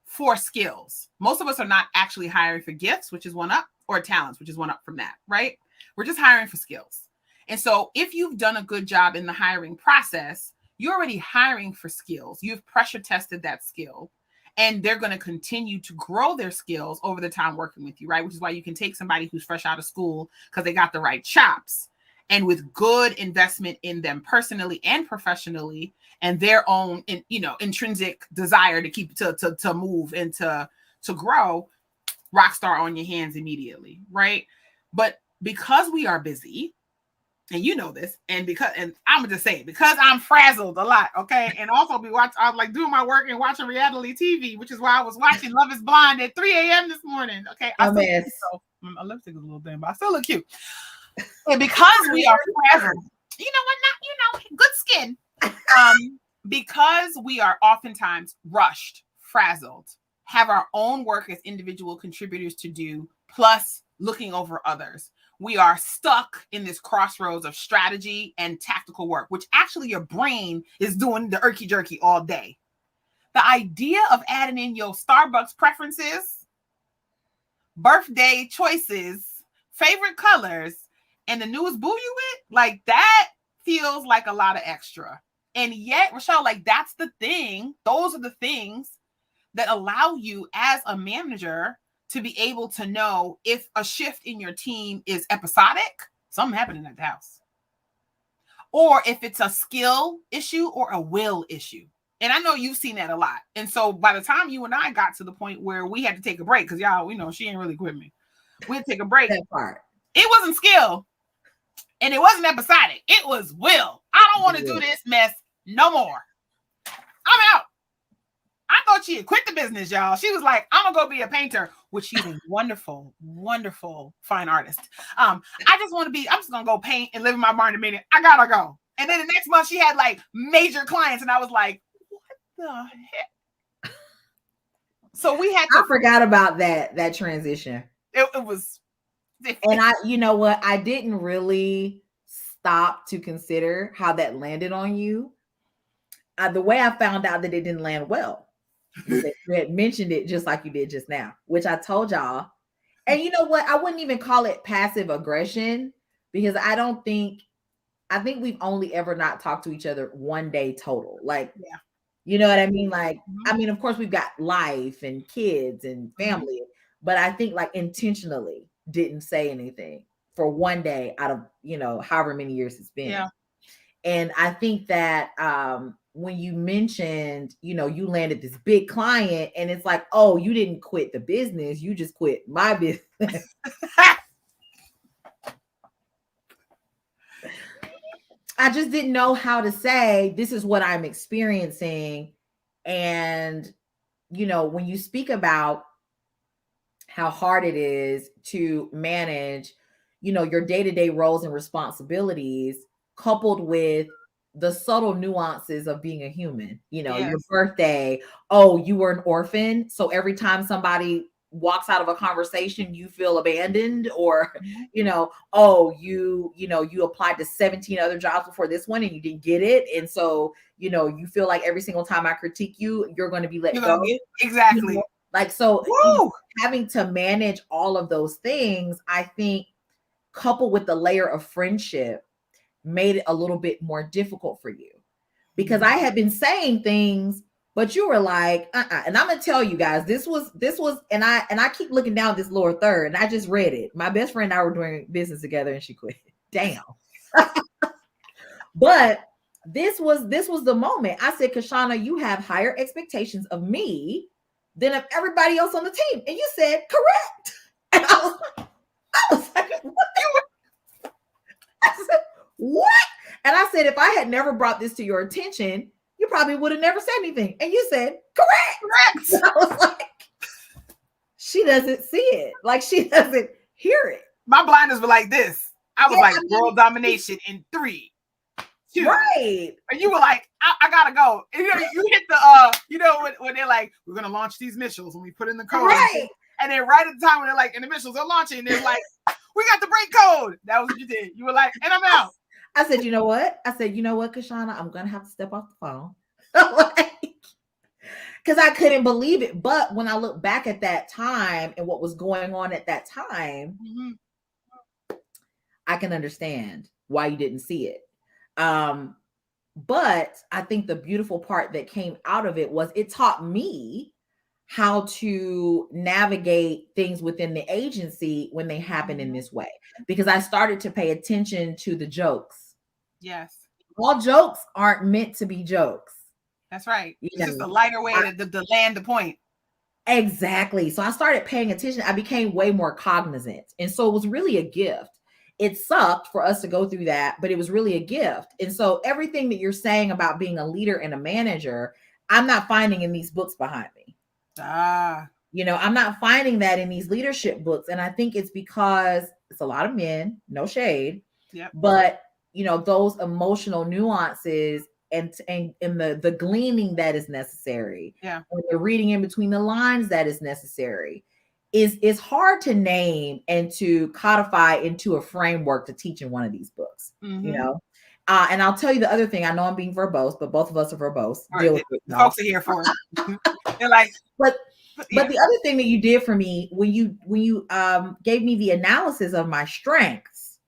for skills. Most of us are not actually hiring for gifts, which is 1 up, or talents, which is 1 up from that, right? We're just hiring for skills. And so if you've done a good job in the hiring process, you're already hiring for skills. You've pressure tested that skill, and they're going to continue to grow their skills over the time working with you, right? Which is why you can take somebody who's fresh out of school because they got the right chops, and with good investment in them personally and professionally, and their own, intrinsic desire to keep to move and to grow, rock star on your hands immediately, right? But because we are busy, and you know this, and I'm gonna just say it, because I'm frazzled a lot, okay, and also I'm like doing my work and watching reality TV, which is why I was watching Love Is Blind at 3 a.m. this morning. Okay, my lipstick is a little thin, but I still look cute. And because we are frazzled, good skin. Because we are oftentimes rushed, frazzled, have our own work as individual contributors to do, plus looking over others. We are stuck in this crossroads of strategy and tactical work, which actually your brain is doing the irky jerky all day. The idea of adding in your Starbucks preferences, birthday choices, favorite colors, and the newest boo you with, like, that feels like a lot of extra. And yet, Rochelle, like, that's the thing. Those are the things that allow you as a manager to be able to know if a shift in your team is episodic, something happening at the house. Or if it's a skill issue or a will issue. And I know you've seen that a lot. And so by the time you and I got to the point where we had to take a break, because y'all, you know, she ain't really quit me. We had to take a break. That part. It wasn't skill. And it wasn't episodic. It was will. I don't want to do this mess no more. I'm out. I thought she had quit the business, y'all. She was like, I'm going to go be a painter, which she's a wonderful, wonderful fine artist. I'm just going to go paint and live in my barn a minute. I got to go. And then the next month she had like major clients. And I was like, what the heck? So we had to. I forgot about that transition. It was. And you know what? I didn't really stop to consider how that landed on you. The way I found out that it didn't land well. You had mentioned it just like you did just now, which I told y'all. And you know what? I wouldn't even call it passive aggression because I think we've only ever not talked to each other one day total. Like, yeah. You know what I mean? Like, I mean, of course we've got life and kids and family, but I think like intentionally didn't say anything for one day out of, you know, however many years it's been. Yeah. And I think that, when you mentioned, you know, you landed this big client and it's like, oh, you didn't quit the business. You just quit my business. I just didn't know how to say, this is what I'm experiencing. And, you know, when you speak about how hard it is to manage, you know, your day-to-day roles and responsibilities coupled with the subtle nuances of being a human, you know, your birthday. Oh, you were an orphan. So every time somebody walks out of a conversation, you feel abandoned, or, you know, oh, you applied to 17 other jobs before this one and you didn't get it. And so, you know, you feel like every single time I critique you, you're going to be let go. Exactly. You know? Like, so you know, having to manage all of those things, I think coupled with the layer of friendship, made it a little bit more difficult for you because I had been saying things, but you were like, And I'm going to tell you guys, this was, and I keep looking down this lower third and I just read it. My best friend and I were doing business together and she quit. Damn. But this was the moment I said, Kishshana, you have higher expectations of me than of everybody else on the team. And you said, correct. And I was like, what? I said, what? And I said, if I had never brought this to your attention, you probably would have never said anything. And you said, correct. And I was like, she doesn't see it. Like, she doesn't hear it. My blinders were like this. I was like, world domination in 3, 2. Right. And you were like, I gotta go. And you hit the, you know, when they're like, we're going to launch these missiles when we put in the code. Right. And then right at the time when they're like, and the missiles are launching, they're like, we got the break code. That was what you did. You were like, and I'm out. I said, you know what? Kishshana, I'm going to have to step off the phone. Because I couldn't believe it. But when I look back at that time and what was going on at that time, I can understand why you didn't see it. But I think the beautiful part that came out of it was it taught me how to navigate things within the agency when they happen in this way, because I started to pay attention to the jokes. Yes. All jokes aren't meant to be jokes. That's right. It's just a lighter way to land the point. Exactly. So I started paying attention. I became way more cognizant. And so it was really a gift. It sucked for us to go through that, but it was really a gift. And so everything that you're saying about being a leader and a manager, I'm not finding in these books behind me. You know, I'm not finding that in these leadership books. And I think it's because it's a lot of men, no shade, but you know, those emotional nuances and the gleaning that is necessary. And the reading in between the lines that is necessary is hard to name and to codify into a framework to teach in one of these books, you know? And I'll tell you the other thing. I know I'm being verbose, but both of us are verbose. Deal with it. Folks are here for it. They're like, but the other thing that you did for me when you gave me the analysis of my strengths,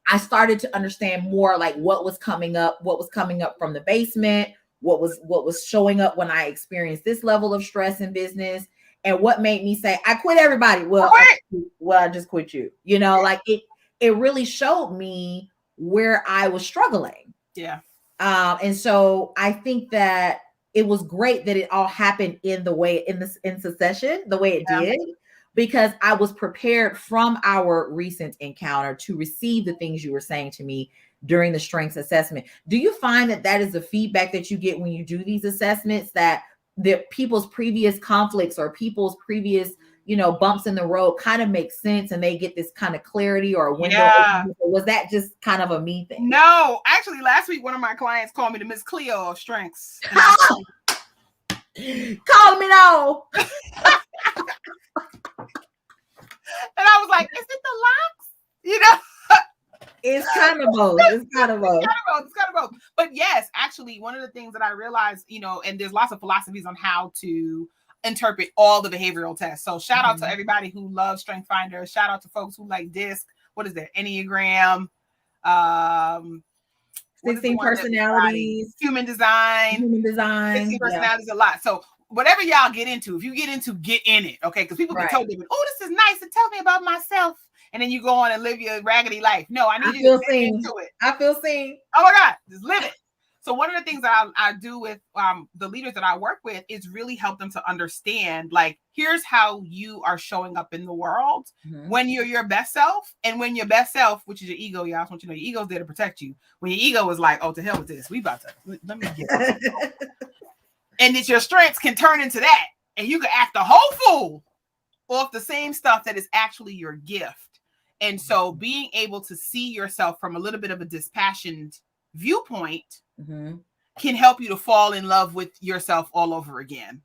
I started to understand more like what was coming up from the basement, what was showing up when I experienced this level of stress in business, and what made me say, I quit everybody. Well, I just quit you. You know, like it really showed me where I was struggling. Yeah. And so I think that it was great that it all happened in succession, the way it did, because I was prepared from our recent encounter to receive the things you were saying to me during the strengths assessment. Do you find that that is the feedback that you get when you do these assessments, that people's previous conflicts or people's previous, bumps in the road kind of make sense and they get this kind of clarity or a window? Or was that just kind of a me thing? No, actually last week, one of my clients called me the Miss Cleo of strengths. Call me now. And I was like, is it the locks? It's kind of both. It's kind of both. But yes, actually, one of the things that I realized, and there's lots of philosophies on how to interpret all the behavioral tests. So shout out to everybody who loves Strength Finder. Shout out to folks who like DISC. What is there? Enneagram. 16 personalities. Human design. 16 personalities, a lot. So whatever y'all get into, if you get in it, okay? Because people get told, oh, this is nice to tell me about myself. And then you go on and live your raggedy life. No, I need you to get into it. I feel seen. Oh my God, just live it. So one of the things that I do with the leaders that I work with is really help them to understand, like, here's how you are showing up in the world when you're your best self. And when your best self, which is your ego, y'all, I just want you to know your ego's there to protect you. When your ego is like, oh, to hell with this. We about to, let me get it. And that your strengths can turn into that. And you can act a whole fool off the same stuff that is actually your gift. And so being able to see yourself from a little bit of a dispassionate viewpoint can help you to fall in love with yourself all over again.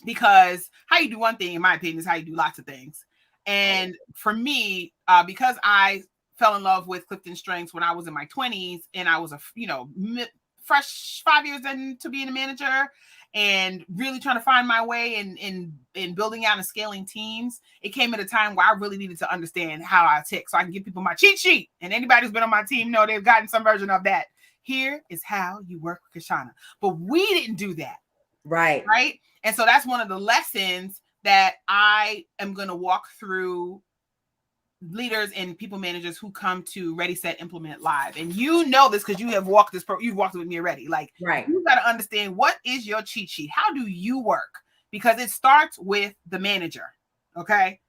Because how you do one thing, in my opinion, is how you do lots of things. And for me, because I fell in love with Clifton Strengths when I was in my 20s, and I was fresh 5 years into being a manager and really trying to find my way in building out and scaling teams, it came at a time where I really needed to understand how I tick so I can give people my cheat sheet. And anybody who's been on my team know they've gotten some version of that. Here is how you work with Kishshana. But we didn't do that. Right. And so that's one of the lessons that I am going to walk through leaders and people managers who come to Ready, Set, Implement Live. And you know this because you have walked you've walked with me already. Like, you got to understand, what is your cheat sheet? How do you work? Because it starts with the manager. Okay.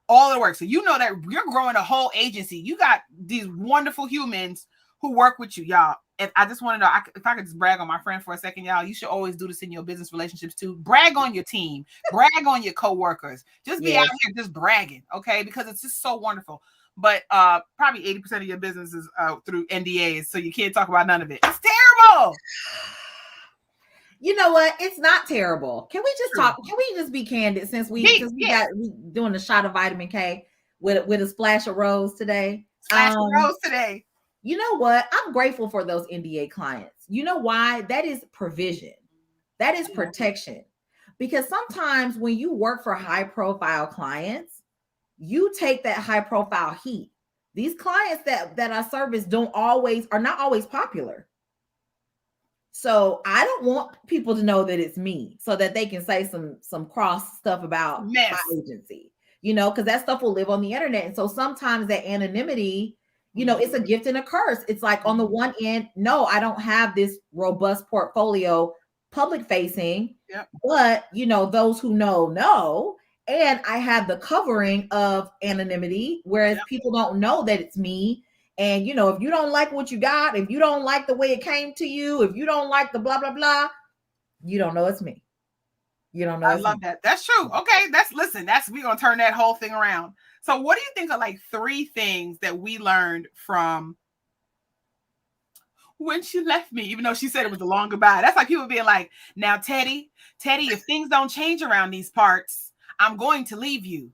All of the work. So you know that you're growing a whole agency. You got these wonderful humans who work with you, y'all. And I just want to know, if I could just brag on my friend for a second, y'all, you should always do this in your business relationships too. Brag on your team, brag on your coworkers. Just be out here just bragging, okay? Because it's just so wonderful. But probably 80% of your business is through NDAs, so you can't talk about none of it. It's terrible. You know what? It's not terrible. Can we just talk? Can we just be candid since we got doing a shot of vitamin K with a splash of rose today? You know what? I'm grateful for those NDA clients. You know why? That is provision. That is protection. Because sometimes when you work for high profile clients, you take that high profile heat. These clients that I service are not always popular. So I don't want people to know that it's me so that they can say some cross stuff about my agency, because that stuff will live on the internet. And so sometimes that anonymity, it's a gift and a curse. It's like, on the one end, no, I don't have this robust portfolio public facing, but those who know, and I have the covering of anonymity, whereas people don't know that it's me. And, if you don't like what you got, if you don't like the way it came to you, if you don't like the blah, blah, blah, you don't know it's me. You don't know. I love that. That's true. Okay. We're going to turn that whole thing around. So what do you think are like 3 things that we learned from when she left me, even though she said it was a long goodbye? That's like people being like, now, Teddy, if things don't change around these parts, I'm going to leave you.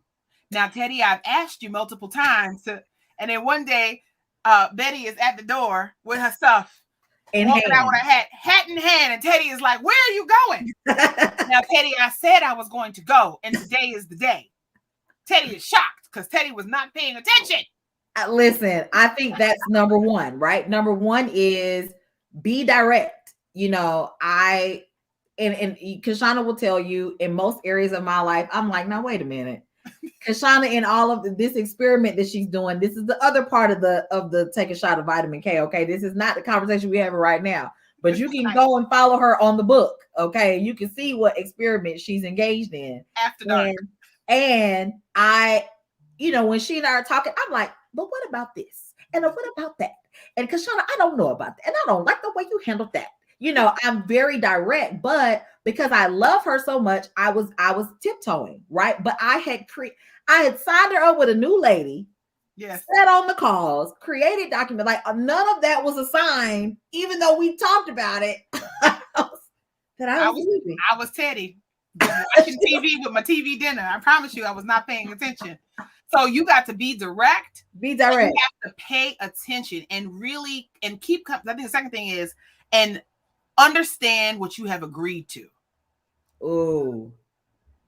Now, Teddy, I've asked you multiple times and then one day, Betty is at the door with her stuff, walking out with her hat in hand, and Teddy is like, where are you going? Now, Teddy, I said I was going to go, and today is the day. Teddy is shocked because Teddy was not paying attention. Listen, I think that's number one, right? Number one is be direct. And Kishshana will tell you, in most areas of my life, I'm like, now, wait a minute. Kishshana, in all of this experiment that she's doing, this is the other part of the take a shot of vitamin K. Okay, this is not the conversation we're having right now, but you can go and follow her on the book. Okay, you can see what experiment she's engaged in. After dark. And I, when she and I are talking, I'm like, but what about this? And what about that? And Kishshana, I don't know about that, and I don't like the way you handled that. I'm very direct, but because I love her so much, I was tiptoeing, right? But I had signed her up with a new lady, yes, sat on the calls, created document, like none of that was assigned, even though we talked about it. I was Teddy watching TV with my TV dinner. I promise you, I was not paying attention. So you got to be direct. Be direct. You have to pay attention and really keep. I think the second thing is understand what you have agreed to. Oh,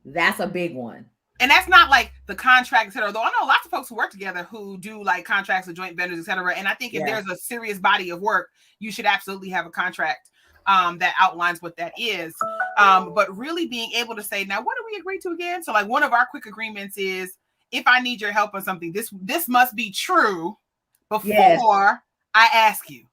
that's a big one. And that's not like the contract, et cetera. Though I know lots of folks who work together who do like contracts with joint vendors, et cetera. And I think if there's a serious body of work, you should absolutely have a contract that outlines what that is. But really being able to say, now, what do we agree to again? So like one of our quick agreements is, if I need your help on something, this must be true before I ask you.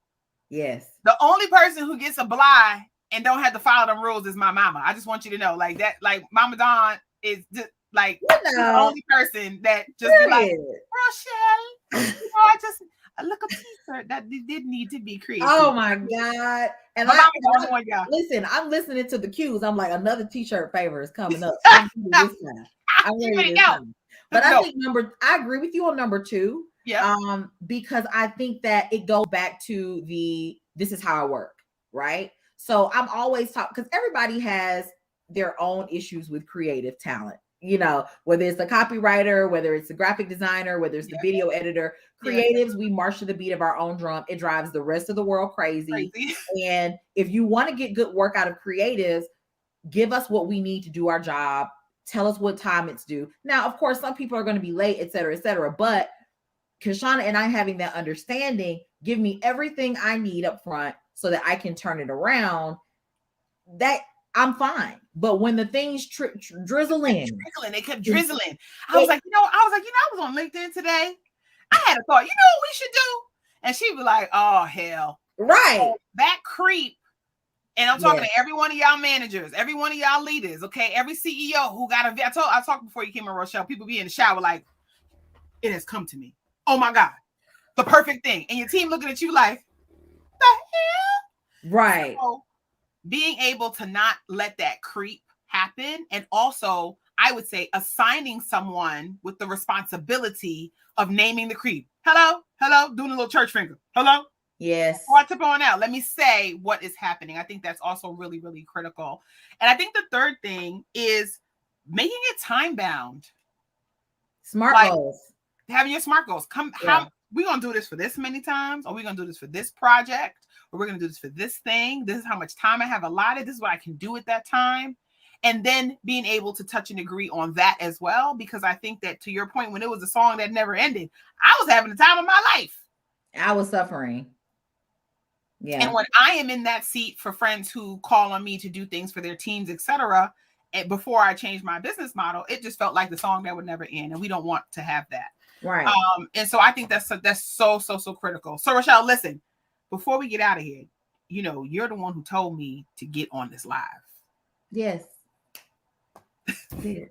Yes. The only person who gets a bly and don't have to follow them rules is my mama. I just want you to know, like that, like Mama Dawn is just like the only person that just be like, Rochelle, I just look a t-shirt that did need to be created. Oh my God. And listen, I'm listening to the cues. I'm like, another t-shirt favor is coming up. I'm ready to go. But I think I agree with you on number 2. Yeah. Because I think that it goes back to this is how I work, right? So I'm always talking, because everybody has their own issues with creative talent, whether it's the copywriter, whether it's the graphic designer, whether it's the video editor. Creatives, we march to the beat of our own drum. It drives the rest of the world crazy. And if you want to get good work out of creatives, give us what we need to do our job. Tell us what time it's due. Now, of course, some people are going to be late, et cetera, et cetera. But Kishshana and I having that understanding, give me everything I need up front so that I can turn it around. That I'm fine. But when the things drizzle in, they kept drizzling. I was like, I was on LinkedIn today. I had a thought, you know what we should do? And she was like, oh, hell. Right. So that creep. And I'm talking to every one of y'all managers, every one of y'all leaders, okay? Every CEO who got I talked before you came in, Rochelle, people be in the shower like, it has come to me. Oh my God, the perfect thing. And your team looking at you like, the hell? Right. So being able to not let that creep happen. And also, I would say assigning someone with the responsibility of naming the creep. Hello, doing a little church finger. Hello. Yes. Before I tip on out, let me say what is happening. I think that's also really, really critical. And I think the third thing is making it time bound. Smart goals. Having your SMART goals. How we're gonna do this for this many times, or we're gonna do this for this project, or we're gonna do this for this thing. This is how much time I have allotted. This is what I can do at that time. And then being able to touch and agree on that as well. Because I think that, to your point, when it was a song that never ended, I was having the time of my life. I was suffering. Yeah. And when I am in that seat for friends who call on me to do things for their teams, etc., and before I changed my business model, it just felt like the song that would never end. And we don't want to have that. Right. And so I think that's so critical. So Rochelle, listen, before we get out of here, you're the one who told me to get on this live. Yes. Okay.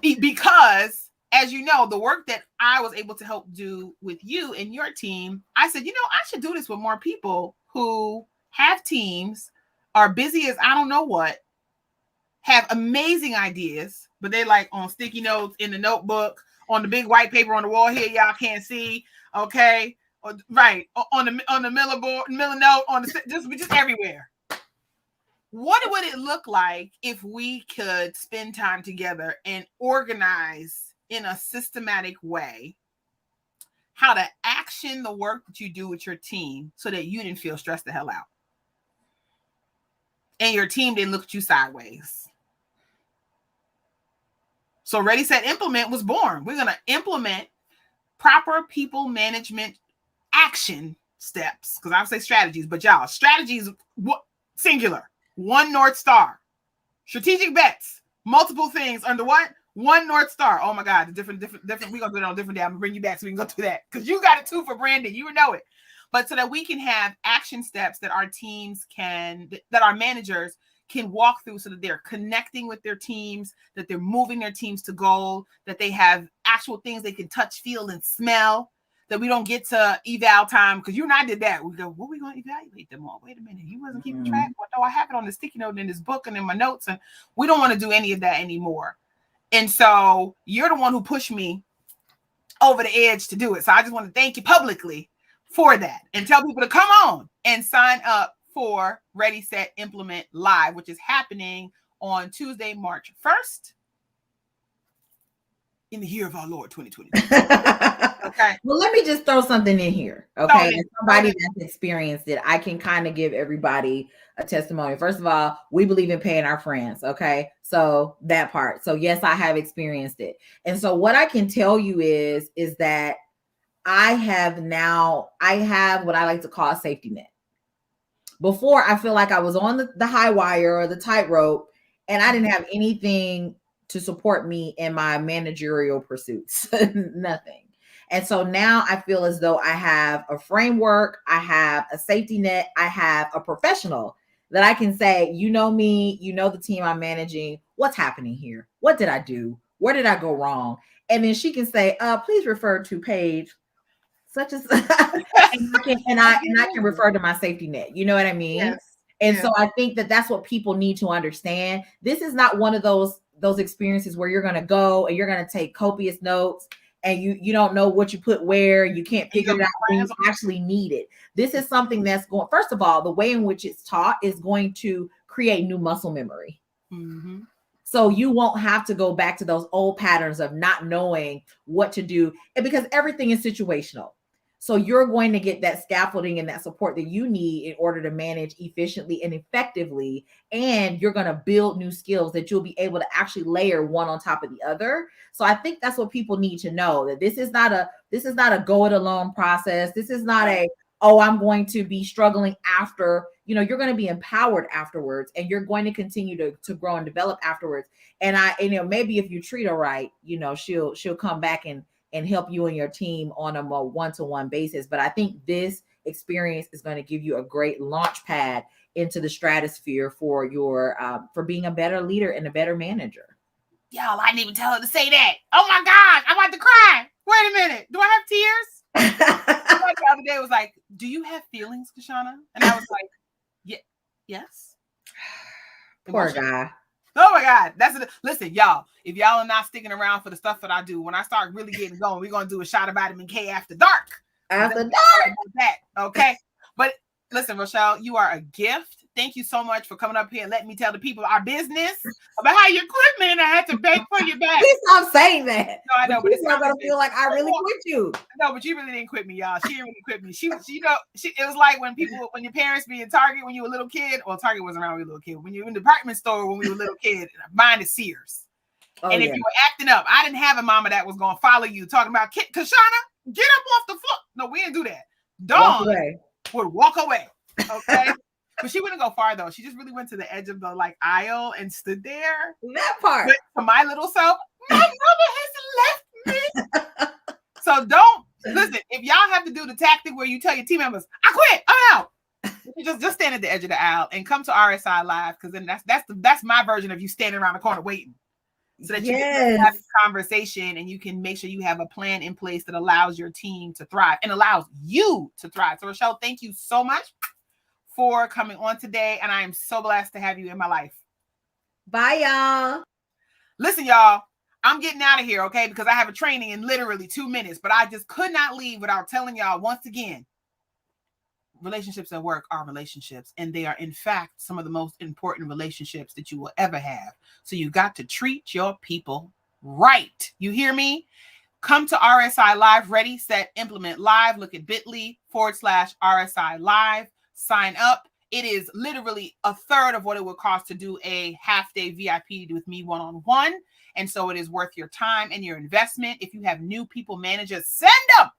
Because as you know, the work that I was able to help do with you and your team, I said, I should do this with more people who have teams, are busy as I don't know what, have amazing ideas, but they like on sticky notes in the notebook, on the big white paper on the wall here, y'all can't see, okay? Right, on the Miller board, Miller note, on the just everywhere. What would it look like if we could spend time together and organize in a systematic way how to action the work that you do with your team so that you didn't feel stressed the hell out and your team didn't look at you sideways? So Ready, Set, Implement was born. We're going to implement proper people management action steps, because I would say strategies, but y'all, strategies, singular. one North Star. Strategic bets, multiple things under what? One North Star. Oh my God, different. We're gonna do it on a different day. I'm gonna bring you back so we can go through that because you got it too for branding. You know it. But so that we can have action steps that our teams that our managers can walk through so that they're connecting with their teams, that they're moving their teams to goal, that they have actual things they can touch, feel, and smell, that we don't get to eval time. Because you and I did that. We go, what are we going to evaluate them on? Wait a minute. He wasn't keeping track. Well, no, I have it on the sticky note in this book and in my notes. And we don't want to do any of that anymore. And so you're the one who pushed me over the edge to do it. So I just want to thank you publicly for that and tell people to come on and sign up for Ready, Set, Implement Live, which is happening on Tuesday, March 1st in the year of our Lord 2020. Okay. Well, let me just throw something in here. Okay. As somebody that's experienced it, I can kind of give everybody a testimony. First of all, we believe in paying our friends. Okay. So that part. So yes, I have experienced it. And so what I can tell you is that I have what I like to call a safety net. Before, I feel like I was on the high wire or the tightrope, and I didn't have anything to support me in my managerial pursuits. Nothing. And so now I feel as though I have a framework, I have a safety net, I have a professional that I can say, you know me, you know the team I'm managing, what's happening here? What did I do? Where did I go wrong? And then she can say, please refer to page such as and I can refer to my safety net. You know what I mean? Yes. And so I think that's what people need to understand. This is not one of those experiences where you're going to go and you're going to take copious notes and you don't know what you put where, you can't figure it out when you actually need it. This is something that's going, first of all, the way in which it's taught is going to create new muscle memory. Mm-hmm. So you won't have to go back to those old patterns of not knowing what to do, and because everything is situational. So you're going to get that scaffolding and that support that you need in order to manage efficiently and effectively. And you're going to build new skills that you'll be able to actually layer one on top of the other. So I think that's what people need to know, that this is not a go it alone process. This is not I'm going to be struggling after, you're going to be empowered afterwards, and you're going to continue to grow and develop afterwards. And maybe if you treat her right, she'll come back and help you and your team on a more one-to-one basis. But I think this experience is going to give you a great launch pad into the stratosphere for your for being a better leader and a better manager. Y'all, I didn't even tell her to say that. Oh my God, I'm about to cry. Wait a minute. Do I have tears? The other day was like, do you have feelings, Kishshana? And I was like, yes. Poor guy. Oh my God. Listen, y'all, if y'all are not sticking around for the stuff that I do, when I start really getting going, we're going to do a shot of vitamin K after dark. After dark. Okay. But listen, Rochelle, you are a gift. Thank you so much for coming up here and letting me tell the people our business about how you quit me and I had to beg for you back. Please stop saying that. No, I know, but it's not going to feel like I really quit you. No, but you really didn't quit me, y'all. She didn't really quit me. It was like when your parents be in Target when you were a little kid. Well, Target wasn't around when you were a little kid. When you were in the department store when we were a little kid, mine is Sears. Oh, and if you were acting up, I didn't have a mama that was going to follow you talking about, Kishshana, get up off the floor. No, we didn't do that. Dawn would walk away. Okay. But she wouldn't go far though. She just really went to the edge of the aisle and stood there. That part. But to my little self, my mother has left me. So don't listen. If y'all have to do the tactic where you tell your team members, "I quit, I'm out," just stand at the edge of the aisle and come to RSI Live, because then that's my version of you standing around the corner waiting, so that you can have this conversation and you can make sure you have a plan in place that allows your team to thrive and allows you to thrive. So Rochelle, thank you so much for coming on today, and I am so blessed to have you in my life. Bye, y'all. Listen, y'all, I'm getting out of here, okay? Because I have a training in literally 2 minutes, but I just could not leave without telling y'all once again, relationships at work are relationships, and they are, in fact, some of the most important relationships that you will ever have. So you got to treat your people right. You hear me? Come to RSI Live, Ready, Set, Implement Live. Look at bit.ly/RSI Live. Sign up. It is literally a third of what it would cost to do a half-day VIP with me one-on-one. And so it is worth your time and your investment. If you have new people managers, send them,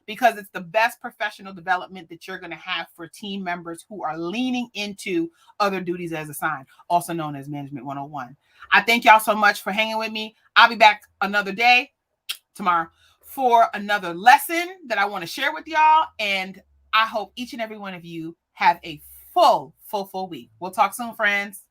because it's the best professional development that you're going to have for team members who are leaning into other duties as assigned, also known as Management 101. I thank y'all so much for hanging with me. I'll be back another day tomorrow for another lesson that I want to share with y'all. And I hope each and every one of you have a full week. We'll talk soon, friends.